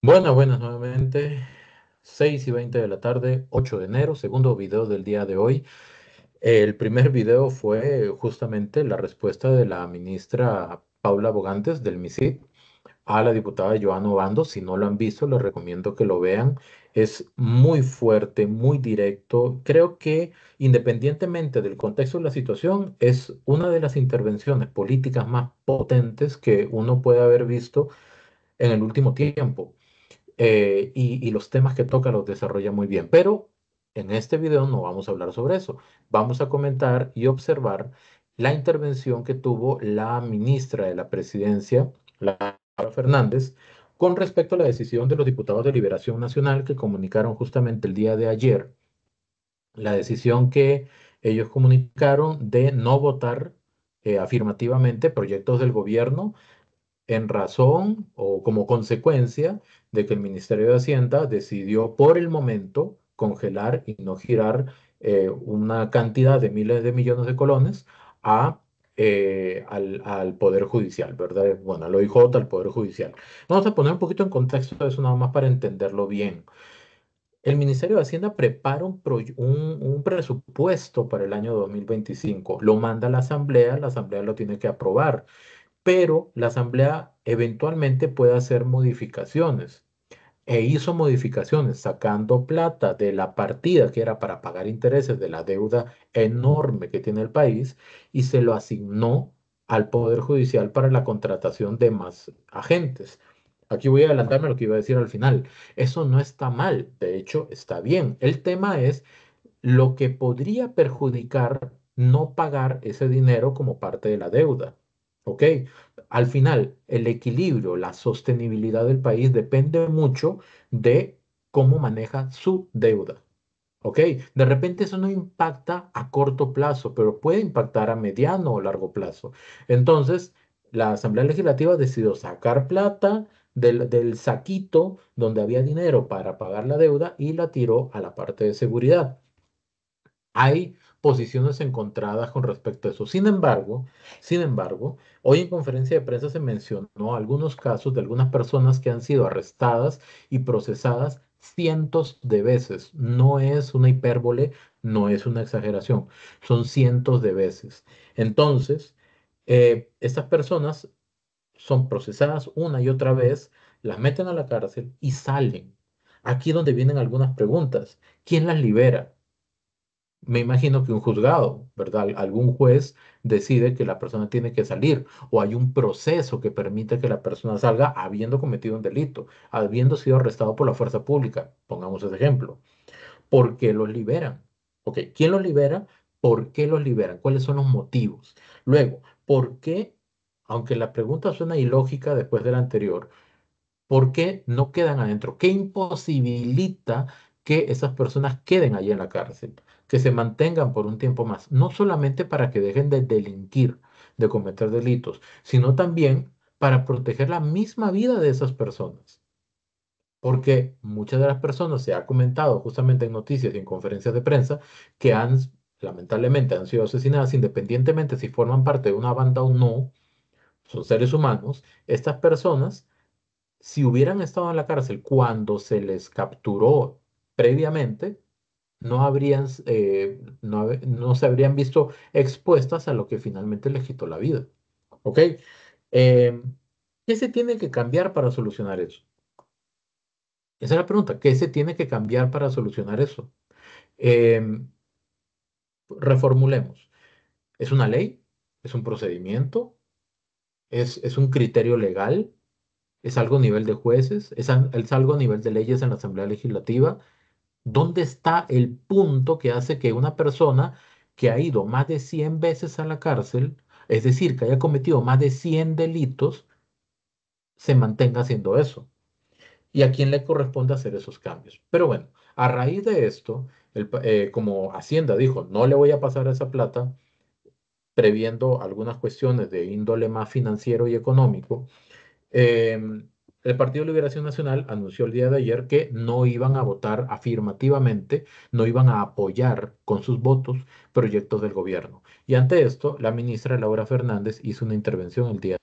Buenas nuevamente. 6:20 de la tarde, 8 de enero, segundo video del día de hoy. El primer video fue justamente la respuesta de la ministra Paula Bogantes del MISID a la diputada Joana Obando. Si no lo han visto, les recomiendo que lo vean. Es muy fuerte, muy directo. Creo que independientemente del contexto de la situación, es una de las intervenciones políticas más potentes que uno puede haber visto en el último tiempo. Y los temas que toca los desarrolla muy bien. Pero en este video no vamos a hablar sobre eso. Vamos a comentar y observar la intervención que tuvo la ministra de la Presidencia, Laura Fernández, con respecto a la decisión de los diputados de Liberación Nacional que comunicaron justamente el día de ayer la decisión que ellos comunicaron de no votar afirmativamente proyectos del gobierno en razón o como consecuencia de que el Ministerio de Hacienda decidió por el momento congelar y no girar una cantidad de miles de millones de colones a, al Poder Judicial, ¿verdad? Bueno, al OIJ, al Poder Judicial. Vamos a poner un poquito en contexto eso nada más para entenderlo bien. El Ministerio de Hacienda prepara un presupuesto para el año 2025, lo manda a la Asamblea lo tiene que aprobar, pero la Asamblea eventualmente puede hacer modificaciones. E hizo modificaciones sacando plata de la partida que era para pagar intereses de la deuda enorme que tiene el país y se lo asignó al Poder Judicial para la contratación de más agentes. Aquí voy a adelantarme a lo que iba a decir al final. Eso no está mal, de hecho está bien. El tema es lo que podría perjudicar no pagar ese dinero como parte de la deuda. ¿Ok? Al final, el equilibrio, la sostenibilidad del país depende mucho de cómo maneja su deuda. ¿Ok? De repente eso no impacta a corto plazo, pero puede impactar a mediano o largo plazo. Entonces, la Asamblea Legislativa decidió sacar plata del saquito donde había dinero para pagar la deuda y la tiró a la parte de seguridad. Hay posiciones encontradas con respecto a eso. Sin embargo, hoy en conferencia de prensa se mencionó algunos casos de algunas personas que han sido arrestadas y procesadas cientos de veces. No es una hipérbole, no es una exageración, son cientos de veces. Entonces, estas personas son procesadas una y otra vez, las meten a la cárcel y salen. Aquí es donde vienen algunas preguntas. ¿Quién las libera? Me imagino que un juzgado, ¿verdad? Algún juez decide que la persona tiene que salir o hay un proceso que permite que la persona salga habiendo cometido un delito, habiendo sido arrestado por la fuerza pública. Pongamos ese ejemplo. ¿Por qué los liberan? Ok, ¿quién los libera? ¿Por qué los liberan? ¿Cuáles son los motivos? Luego, ¿por qué, aunque la pregunta suena ilógica después de la anterior, ¿por qué no quedan adentro? ¿Qué imposibilita que esas personas queden allí en la cárcel? Que se mantengan por un tiempo más, no solamente para que dejen de delinquir, de cometer delitos, sino también para proteger la misma vida de esas personas. Porque muchas de las personas se ha comentado justamente en noticias y en conferencias de prensa que lamentablemente, han sido asesinadas independientemente si forman parte de una banda o no, son seres humanos. Estas personas, si hubieran estado en la cárcel cuando se les capturó previamente, no se habrían visto expuestas a lo que finalmente les quitó la vida. ¿Ok? Eh, ¿Qué se tiene que cambiar para solucionar eso? Esa es la pregunta. ¿Qué se tiene que cambiar para solucionar eso? Em, Reformulemos. ¿Es una ley? ¿Es un procedimiento? ¿Es un criterio legal? ¿Es algo a nivel de jueces? ¿Es algo a nivel de leyes en la Asamblea Legislativa? ¿Dónde está el punto que hace que una persona que ha ido más de 100 veces a la cárcel, es decir, que haya cometido más de 100 delitos, se mantenga haciendo eso? ¿Y a quién le corresponde hacer esos cambios? Pero bueno, a raíz de esto, como Hacienda dijo, no le voy a pasar esa plata, previendo algunas cuestiones de índole más financiero y económico. El Partido de Liberación Nacional anunció el día de ayer que no iban a votar afirmativamente, no iban a apoyar con sus votos proyectos del gobierno. Y ante esto, la ministra Laura Fernández hizo una intervención el día.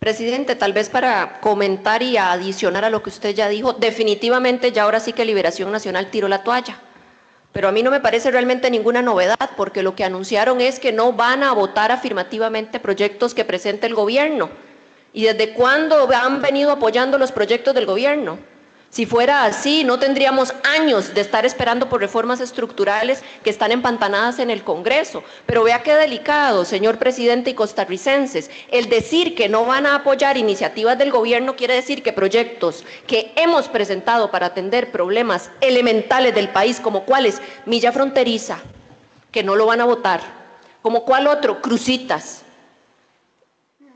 Presidente, tal vez para comentar y adicionar a lo que usted ya dijo, definitivamente ya ahora sí que Liberación Nacional tiró la toalla. Pero a mí no me parece realmente ninguna novedad, porque lo que anunciaron es que no van a votar afirmativamente proyectos que presente el gobierno. ¿Y desde cuándo han venido apoyando los proyectos del gobierno? Si fuera así, no tendríamos años de estar esperando por reformas estructurales que están empantanadas en el Congreso. Pero vea qué delicado, señor presidente y costarricenses, el decir que no van a apoyar iniciativas del gobierno quiere decir que proyectos que hemos presentado para atender problemas elementales del país, como cuáles, milla fronteriza, que no lo van a votar, como cuál otro, crucitas,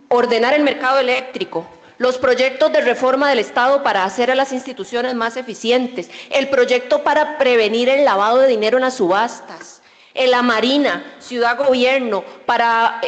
ordenar el mercado eléctrico, los proyectos de reforma del Estado para hacer a las instituciones más eficientes, el proyecto para prevenir el lavado de dinero en las subastas, en la Marina, Ciudad Gobierno, para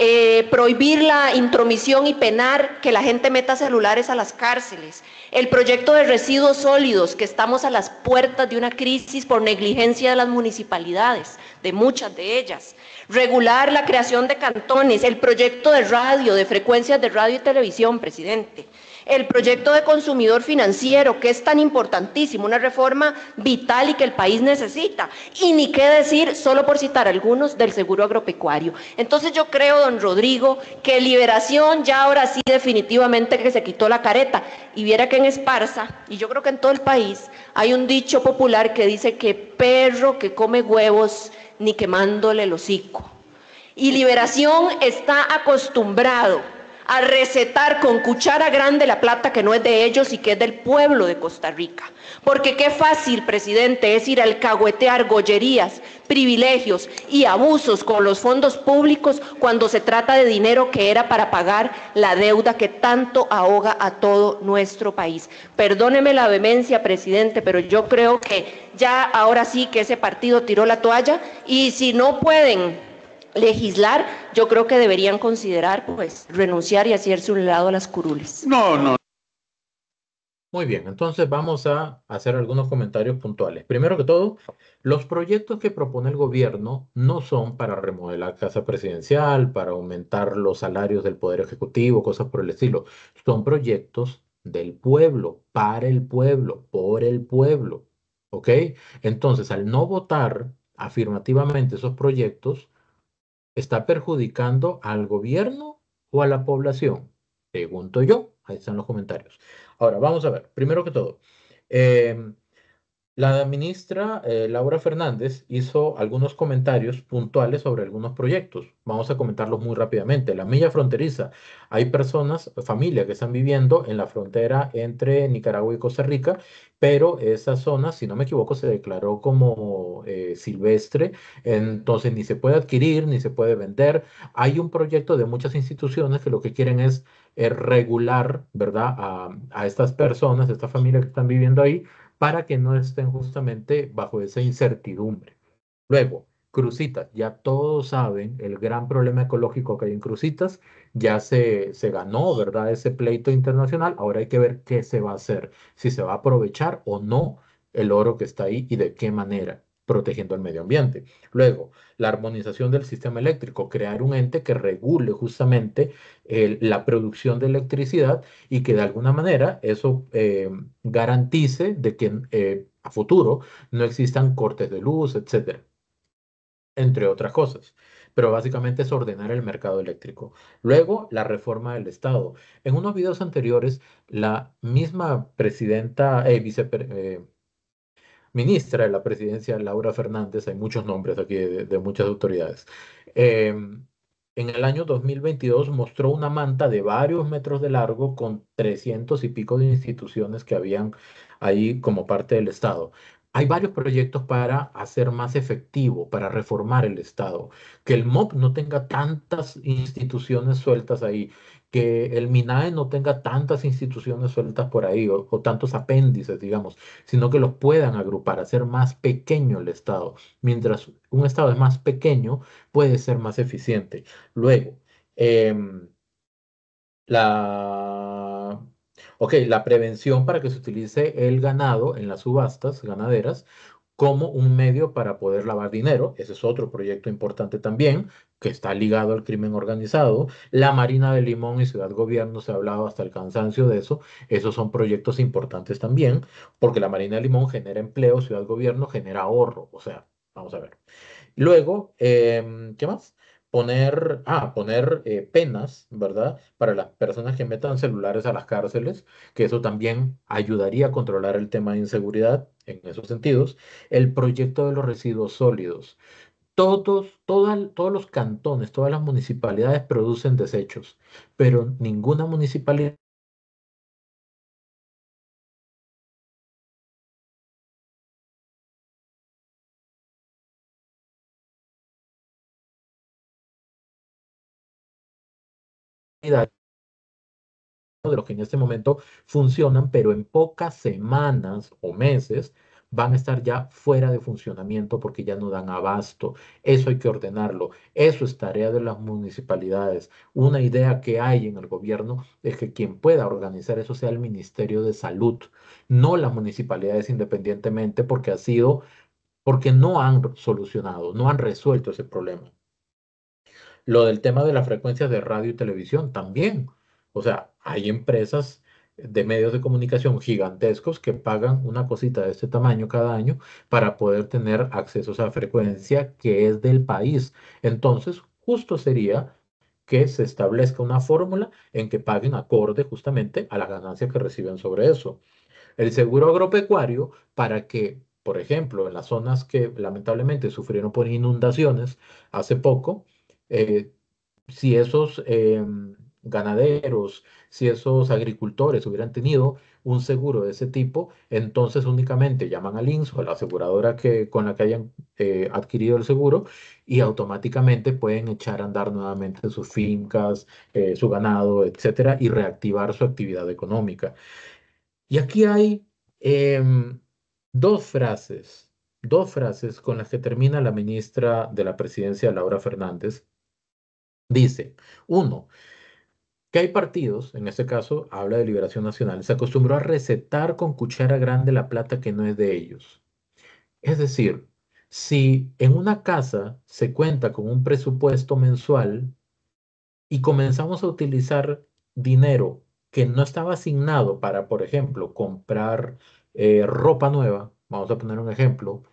prohibir la intromisión y penar que la gente meta celulares a las cárceles, el proyecto de residuos sólidos, que estamos a las puertas de una crisis por negligencia de las municipalidades, de muchas de ellas, regular la creación de cantones, el proyecto de radio, de frecuencias de radio y televisión, presidente, el proyecto de consumidor financiero, que es tan importantísimo, una reforma vital y que el país necesita, y ni qué decir, solo por citar algunos, del seguro agropecuario. Entonces yo creo, don Rodrigo, que Liberación ya ahora sí definitivamente que se quitó la careta, y viera que en Esparza, y yo creo que en todo el país, hay un dicho popular que dice que perro que come huevos ni quemándole el hocico. Y Liberación está acostumbrado a recetar con cuchara grande la plata que no es de ellos y que es del pueblo de Costa Rica. Porque qué fácil, presidente, es ir a alcahuetear gollerías, privilegios y abusos con los fondos públicos cuando se trata de dinero que era para pagar la deuda que tanto ahoga a todo nuestro país. Perdóneme la vehemencia, presidente, pero yo creo que ya ahora sí que ese partido tiró la toalla, y si no pueden legislar, yo creo que deberían considerar pues renunciar y hacerse un lado a las curules. No. Muy bien, entonces vamos a hacer algunos comentarios puntuales. Primero que todo, los proyectos que propone el gobierno no son para remodelar Casa Presidencial, para aumentar los salarios del Poder Ejecutivo, cosas por el estilo. Son proyectos del pueblo, para el pueblo, por el pueblo. ¿Ok? Entonces, al no votar afirmativamente esos proyectos, ¿está perjudicando al gobierno o a la población? Pregunto yo. Ahí están los comentarios. Ahora, vamos a ver. Primero que todo, em, la ministra Laura Fernández hizo algunos comentarios puntuales sobre algunos proyectos. Vamos a comentarlos muy rápidamente. La milla fronteriza. Hay personas, familias que están viviendo en la frontera entre Nicaragua y Costa Rica, pero esa zona, si no me equivoco, se declaró como silvestre, entonces ni se puede adquirir ni se puede vender. Hay un proyecto de muchas instituciones que lo que quieren es regular, ¿verdad?, a estas personas, a estas familias que están viviendo ahí para que no estén justamente bajo esa incertidumbre. Luego, Cruzitas, ya todos saben el gran problema ecológico que hay en Cruzitas, ya se ganó, ¿verdad? Ese pleito internacional, ahora hay que ver qué se va a hacer, si se va a aprovechar o no el oro que está ahí y de qué manera, protegiendo el medio ambiente. Luego, la armonización del sistema eléctrico, crear un ente que regule justamente la producción de electricidad y que de alguna manera eso garantice de que a futuro no existan cortes de luz, etcétera, entre otras cosas. Pero básicamente es ordenar el mercado eléctrico. Luego, la reforma del Estado. En unos videos anteriores, la misma ministra de la presidencia, Laura Fernández, hay muchos nombres aquí de muchas autoridades, en el año 2022 mostró una manta de varios metros de largo con 300 y pico de instituciones que habían ahí como parte del Estado. Hay varios proyectos para hacer más efectivo, para reformar el Estado, que el MOP no tenga tantas instituciones sueltas ahí, que el MINAE no tenga tantas instituciones sueltas por ahí o tantos apéndices, digamos, sino que los puedan agrupar, hacer más pequeño el Estado. Mientras un Estado es más pequeño, puede ser más eficiente. Luego, em, la, ok, la prevención para que se utilice el ganado en las subastas ganaderas. como un medio para poder lavar dinero. Ese es otro proyecto importante también, que está ligado al crimen organizado. La Marina de Limón y Ciudad Gobierno, se ha hablado hasta el cansancio de eso. Esos son proyectos importantes también, porque la Marina de Limón genera empleo, Ciudad Gobierno genera ahorro. O sea, vamos a ver. Luego, ¿qué más? Poner penas, ¿verdad? Para las personas que metan celulares a las cárceles, que eso también ayudaría a controlar el tema de inseguridad en esos sentidos. El proyecto de los residuos sólidos. Todos los cantones, todas las municipalidades producen desechos, pero ninguna municipalidad de los que en este momento funcionan, pero en pocas semanas o meses van a estar ya fuera de funcionamiento porque ya no dan abasto. Eso hay que ordenarlo. Eso es tarea de las municipalidades. Una idea que hay en el gobierno es que quien pueda organizar eso sea el Ministerio de Salud, no las municipalidades independientemente, porque no han solucionado, no han resuelto ese problema. Lo del tema de las frecuencias de radio y televisión también. O sea, hay empresas de medios de comunicación gigantescos que pagan una cosita de este tamaño cada año para poder tener acceso a esa frecuencia que es del país. Entonces, justo sería que se establezca una fórmula en que paguen acorde justamente a la ganancia que reciben sobre eso. El seguro agropecuario para que, por ejemplo, en las zonas que lamentablemente sufrieron por inundaciones hace poco, eh, si esos ganaderos, si esos agricultores hubieran tenido un seguro de ese tipo, entonces únicamente llaman al INSS o a la aseguradora con la que hayan adquirido el seguro y automáticamente pueden echar a andar nuevamente sus fincas, su ganado, etcétera, y reactivar su actividad económica. Y aquí hay em, dos frases con las que termina la ministra de la Presidencia, Laura Fernández. Dice, uno, que hay partidos, en este caso habla de Liberación Nacional, se acostumbró a recetar con cuchara grande la plata que no es de ellos. Es decir, si en una casa se cuenta con un presupuesto mensual y comenzamos a utilizar dinero que no estaba asignado para, por ejemplo, comprar ropa nueva, vamos a poner un ejemplo,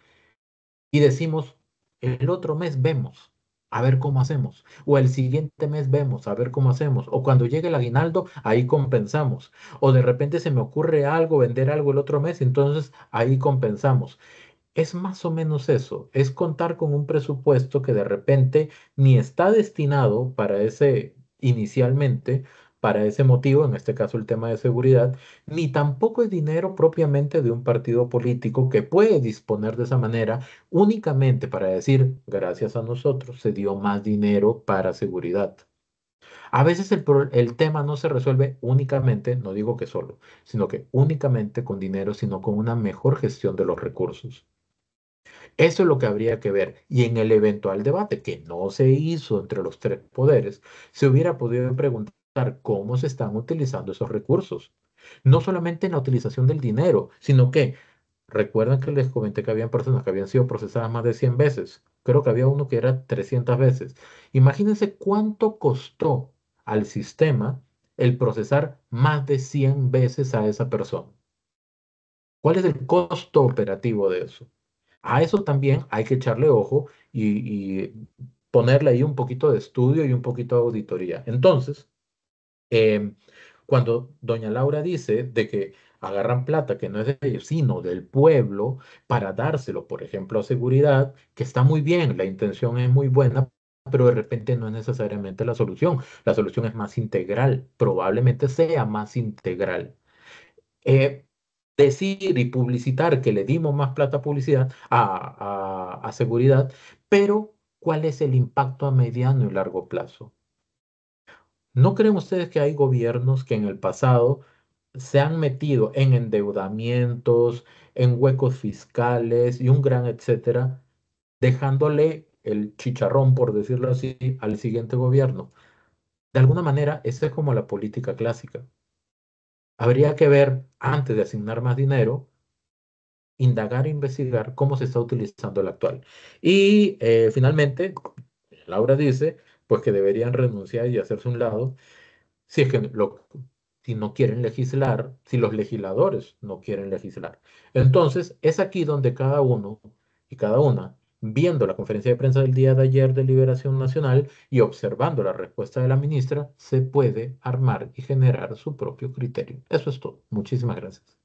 y decimos, el otro mes vemos, a ver cómo hacemos, o el siguiente mes vemos, a ver cómo hacemos, o cuando llegue el aguinaldo, ahí compensamos, o de repente se me ocurre algo, vender algo el otro mes, entonces ahí compensamos. Es más o menos eso, es contar con un presupuesto que de repente ni está destinado para ese, inicialmente, para ese motivo, en este caso el tema de seguridad, ni tampoco es dinero propiamente de un partido político que puede disponer de esa manera únicamente para decir, gracias a nosotros se dio más dinero para seguridad. A veces el tema no se resuelve únicamente, no digo que solo, sino que únicamente con dinero, sino con una mejor gestión de los recursos. Eso es lo que habría que ver. Y en el eventual debate que no se hizo entre los tres poderes, se hubiera podido preguntar cómo se están utilizando esos recursos. No solamente en la utilización del dinero, sino que, recuerdan que les comenté que habían personas que habían sido procesadas más de 100 veces. Creo que había uno que era 300 veces. Imagínense cuánto costó al sistema el procesar más de 100 veces a esa persona. ¿Cuál es el costo operativo de eso? A eso también hay que echarle ojo y ponerle ahí un poquito de estudio y un poquito de auditoría. Entonces, em, cuando doña Laura dice de que agarran plata que no es de ellos, sino del pueblo, para dárselo, por ejemplo, a seguridad, que está muy bien, la intención es muy buena, pero de repente no es necesariamente la solución. La solución es más integral, probablemente sea más integral. eh, Decir y publicitar que le dimos más plata a publicidad, a seguridad, pero ¿cuál es el impacto a mediano y largo plazo? ¿No creen ustedes que hay gobiernos que en el pasado se han metido en endeudamientos, en huecos fiscales y un gran etcétera, dejándole el chicharrón, por decirlo así, al siguiente gobierno? De alguna manera, esa es como la política clásica. Habría que ver, antes de asignar más dinero, indagar e investigar cómo se está utilizando el actual. Y finalmente, Laura dice, pues que deberían renunciar y hacerse un lado si es que si no quieren legislar, si los legisladores no quieren legislar. Entonces, es aquí donde cada uno y cada una, viendo la conferencia de prensa del día de ayer de Liberación Nacional y observando la respuesta de la ministra, se puede armar y generar su propio criterio. Eso es todo. Muchísimas gracias.